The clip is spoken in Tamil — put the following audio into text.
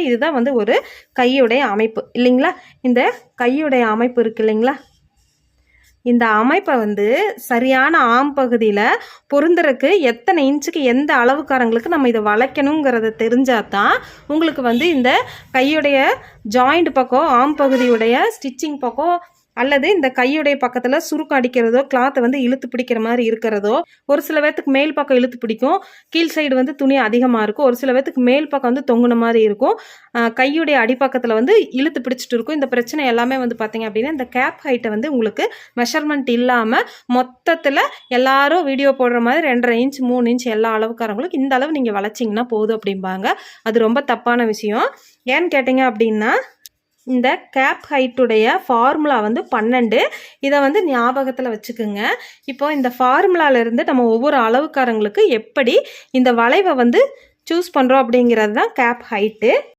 இதுதான் வந்து ஒரு கையுடைய அமைப்பு இல்லைங்களா. இந்த கையுடைய அமைப்பு இருக்குது இல்லைங்களா, இந்த அமைப்பை வந்து சரியான ஆம் பகுதியில் பொருந்துறதுக்கு எத்தனை இன்ச்சுக்கு எந்த அளவுக்காரங்களுக்கு நம்ம இதை வளைக்கணுங்கிறத தெரிஞ்சால் தான் உங்களுக்கு வந்து இந்த கையுடைய ஜாயிண்ட் பக்கம் ஆம் பகுதியுடைய ஸ்டிச்சிங் பக்கம் அல்லது இந்த கையுடைய பக்கத்தில் சுருக்கம் அடிக்கிறதோ கிளாத்தை வந்து இழுத்து பிடிக்கிற மாதிரி இருக்கிறதோ, ஒரு சில பேர்த்துக்கு மேல் பக்கம் இழுத்து பிடிக்கும், கீழ் சைடு வந்து துணி அதிகமாக இருக்கும், ஒரு சில பேர்த்துக்கு மேல் பக்கம் வந்து தொங்குன மாதிரி இருக்கும், கையுடைய அடிப்பக்கத்தில் வந்து இழுத்து பிடிச்சிட்டு இருக்கும். இந்த பிரச்சனை எல்லாமே வந்து பார்த்தீங்க அப்படின்னா இந்த கேப் ஹைட்டை வந்து உங்களுக்கு மெஷர்மெண்ட் இல்லாமல் மொத்தத்தில் எல்லாரும் வீடியோ போடுற மாதிரி 2.5 இன்ச் 3 இன்ச் எல்லா அளவுக்காரங்களுக்கும் இந்த அளவு நீங்கள் வளைச்சிங்கன்னா போதும் அப்படிம்பாங்க. அது ரொம்ப தப்பான விஷயம். ஏன்னு கேட்டிங்க அப்படின்னா இந்த கேப் ஹைட்டுடைய ஃபார்முலா வந்து 12. இதை வந்து ஞாபகத்தில் வச்சுக்குங்க. இப்போ இந்த ஃபார்முலாவிலேருந்து நம்ம ஒவ்வொரு அளவுக்காரங்களுக்கு எப்படி இந்த வளைவை வந்து சூஸ் பண்ணுறோம் அப்படிங்கிறது தான் கேப் ஹைட்டு.